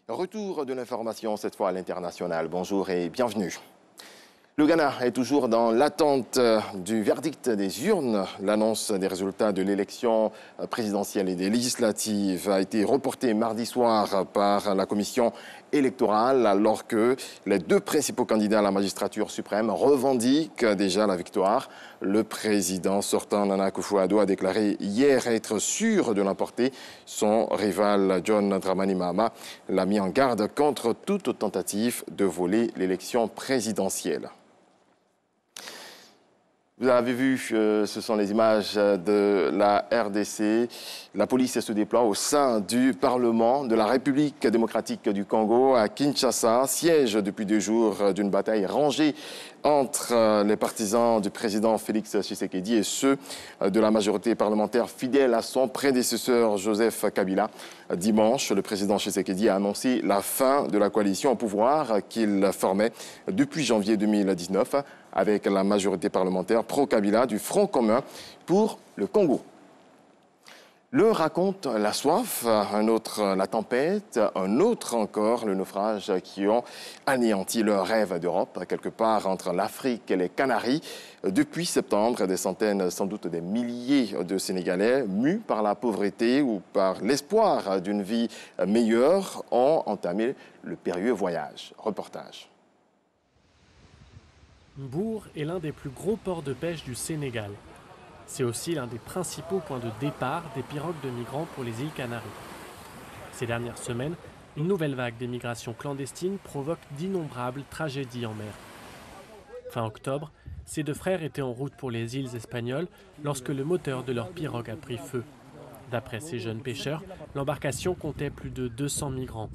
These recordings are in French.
Retour de l'information, cette fois à l'international. Bonjour et bienvenue. Le Ghana est toujours dans l'attente du verdict des urnes. L'annonce des résultats de l'élection présidentielle et des législatives a été reportée mardi soir par la commission électorale, alors que les deux principaux candidats à la magistrature suprême revendiquent déjà la victoire. Le président sortant, Nana Akufo-Addo, a déclaré hier être sûr de l'emporter. Son rival, John Dramani Mahama, l'a mis en garde contre toute tentative de voler l'élection présidentielle. Vous avez vu, ce sont les images de la RDC. La police se déploie au sein du Parlement de la République démocratique du Congo à Kinshasa, siège depuis 2 jours d'une bataille rangée entre les partisans du président Félix Tshisekedi et ceux de la majorité parlementaire fidèle à son prédécesseur Joseph Kabila. Dimanche, le président Tshisekedi a annoncé la fin de la coalition au pouvoir qu'il formait depuis janvier 2019 avec la majorité parlementaire pro-Kabila du Front commun pour le Congo. L'un raconte la soif, un autre la tempête, un autre encore le naufrage qui ont anéanti leur rêve d'Europe, quelque part entre l'Afrique et les Canaries. Depuis septembre, des centaines, sans doute des milliers de Sénégalais, mus par la pauvreté ou par l'espoir d'une vie meilleure, ont entamé le périlleux voyage. Reportage. Mbour est l'un des plus gros ports de pêche du Sénégal. C'est aussi l'un des principaux points de départ des pirogues de migrants pour les îles Canaries. Ces dernières semaines, une nouvelle vague d'émigration clandestine provoque d'innombrables tragédies en mer. Fin octobre, ces deux frères étaient en route pour les îles espagnoles lorsque le moteur de leur pirogue a pris feu. D'après ces jeunes pêcheurs, l'embarcation comptait plus de 200 migrants.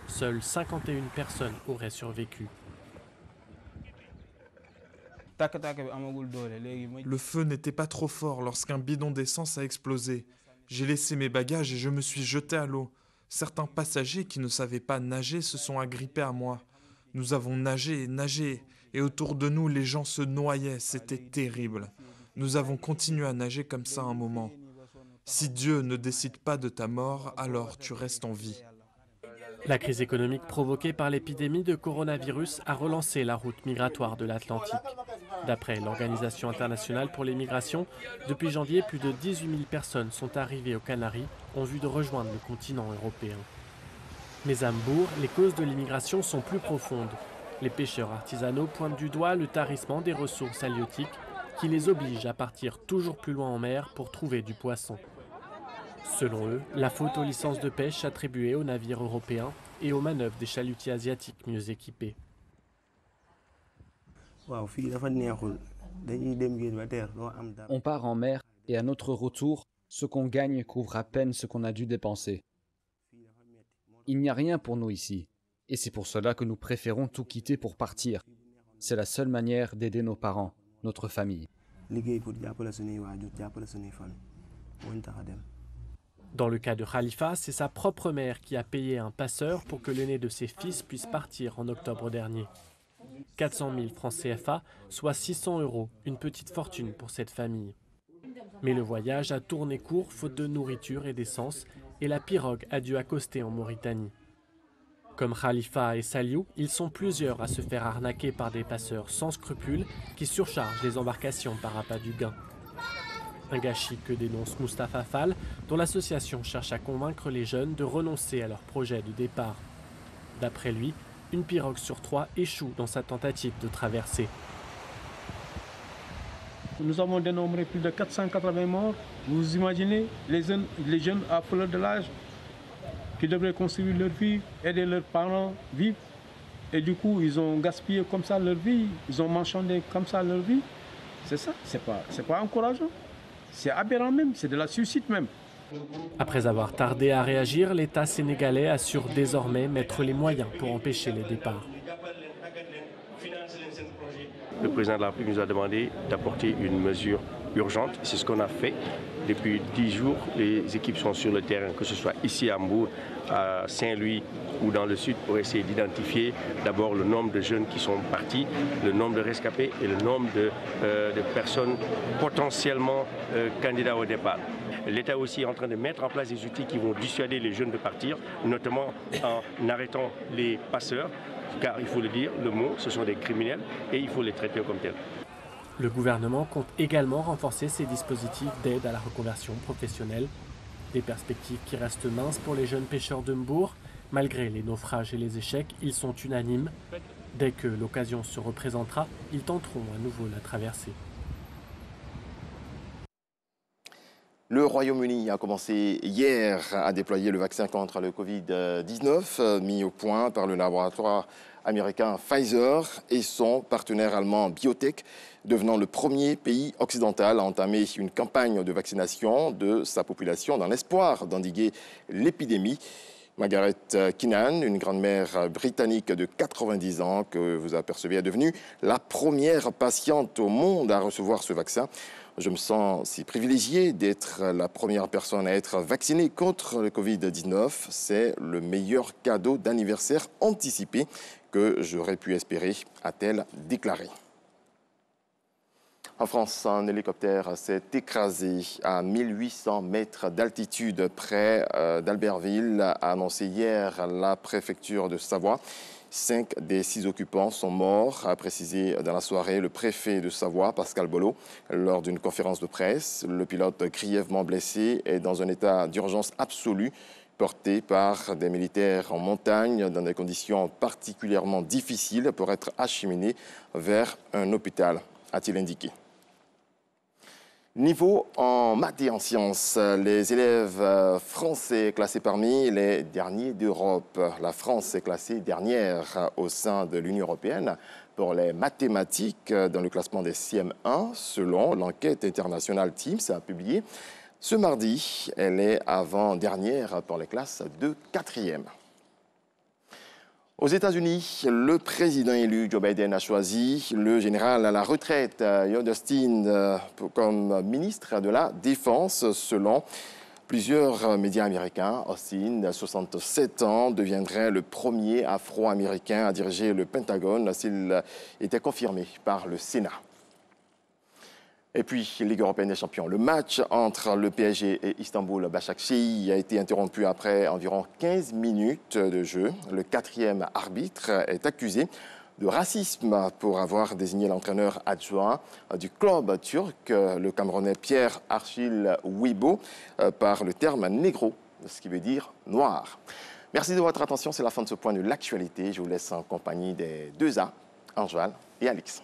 Seules 51 personnes auraient survécu. Le feu n'était pas trop fort lorsqu'un bidon d'essence a explosé. J'ai laissé mes bagages et je me suis jeté à l'eau. Certains passagers qui ne savaient pas nager se sont agrippés à moi. Nous avons nagé, et autour de nous, les gens se noyaient. C'était terrible. Nous avons continué à nager comme ça un moment. Si Dieu ne décide pas de ta mort, alors tu restes en vie. La crise économique provoquée par l'épidémie de coronavirus a relancé la route migratoire de l'Atlantique. D'après l'Organisation internationale pour les migrations, depuis janvier, plus de 18 000 personnes sont arrivées aux Canaries en vue de rejoindre le continent européen. Mais à Mbour, les causes de l'immigration sont plus profondes. Les pêcheurs artisanaux pointent du doigt le tarissement des ressources halieutiques qui les oblige à partir toujours plus loin en mer pour trouver du poisson. Selon eux, la faute aux licences de pêche attribuées aux navires européens et aux manœuvres des chalutiers asiatiques mieux équipés. On part en mer et à notre retour, ce qu'on gagne couvre à peine ce qu'on a dû dépenser. Il n'y a rien pour nous ici, et c'est pour cela que nous préférons tout quitter pour partir. C'est la seule manière d'aider nos parents, notre famille. Dans le cas de Khalifa, c'est sa propre mère qui a payé un passeur pour que l'aîné de ses fils puisse partir en octobre dernier. 400 000 francs CFA, soit 600 €, une petite fortune pour cette famille. Mais le voyage a tourné court faute de nourriture et d'essence, et la pirogue a dû accoster en Mauritanie. Comme Khalifa et Saliou, ils sont plusieurs à se faire arnaquer par des passeurs sans scrupules qui surchargent les embarcations par appât du gain. Un gâchis que dénonce Moustapha Fall, dont l'association cherche à convaincre les jeunes de renoncer à leur projet de départ. D'après lui, une pirogue sur 3 échoue dans sa tentative de traverser. Nous avons dénombré plus de 480 morts. Vous imaginez les jeunes à fleur de l'âge qui devraient construire leur vie, aider leurs parents, vivre. Et du coup, ils ont gaspillé comme ça leur vie, ils ont marchandé comme ça leur vie. C'est ça, c'est pas encourageant. C'est aberrant même, c'est de la suicide même. Après avoir tardé à réagir, l'État sénégalais assure désormais mettre les moyens pour empêcher les départs. Le président de la République nous a demandé d'apporter une mesure urgente. C'est ce qu'on a fait. Depuis 10 jours, les équipes sont sur le terrain, que ce soit ici à Mbour, à Saint-Louis ou dans le sud, pour essayer d'identifier d'abord le nombre de jeunes qui sont partis, le nombre de rescapés et le nombre de personnes potentiellement candidats au départ. L'État aussi est en train de mettre en place des outils qui vont dissuader les jeunes de partir, notamment en arrêtant les passeurs, car il faut le dire, le mot, ce sont des criminels et il faut les traiter comme tels. Le gouvernement compte également renforcer ses dispositifs d'aide à la reconversion professionnelle. Des perspectives qui restent minces pour les jeunes pêcheurs de Mbour. Malgré les naufrages et les échecs, ils sont unanimes. Dès que l'occasion se représentera, ils tenteront à nouveau la traversée. Le Royaume-Uni a commencé hier à déployer le vaccin contre le Covid-19 mis au point par le laboratoire américain Pfizer et son partenaire allemand BioNTech, devenant le premier pays occidental à entamer une campagne de vaccination de sa population dans l'espoir d'endiguer l'épidémie. Margaret Keenan, une grand-mère britannique de 90 ans que vous apercevez, est devenue la première patiente au monde à recevoir ce vaccin. Je me sens si privilégié d'être la première personne à être vaccinée contre le Covid-19. C'est le meilleur cadeau d'anniversaire anticipé que j'aurais pu espérer, a-t-elle déclaré. En France, un hélicoptère s'est écrasé à 1800 mètres d'altitude près d'Albertville, a annoncé hier la préfecture de Savoie. 5 des 6 occupants sont morts, a précisé dans la soirée le préfet de Savoie, Pascal Bollot, lors d'une conférence de presse. Le pilote grièvement blessé est dans un état d'urgence absolue, porté par des militaires en montagne dans des conditions particulièrement difficiles pour être acheminé vers un hôpital, a-t-il indiqué. Niveau en maths et en sciences, les élèves français classés parmi les derniers d'Europe. La France est classée dernière au sein de l'Union européenne pour les mathématiques dans le classement des CM1, selon l'enquête internationale Teams publiée ce mardi. Elle est avant-dernière pour les classes de 4e. Aux États-Unis, le président élu Joe Biden a choisi le général à la retraite Lloyd Austin comme ministre de la Défense. Selon plusieurs médias américains, Austin, 67 ans, deviendrait le premier Afro-Américain à diriger le Pentagone s'il était confirmé par le Sénat. Et puis, Ligue européenne des champions. Le match entre le PSG et Istanbul Başakşehir a été interrompu après environ 15 minutes de jeu. Le 4e arbitre est accusé de racisme pour avoir désigné l'entraîneur adjoint du club turc, le Camerounais Pierre Archil Wibo, par le terme négro, ce qui veut dire noir. Merci de votre attention. C'est la fin de ce point de l'actualité. Je vous laisse en compagnie des 2A, Anjoal et Alix.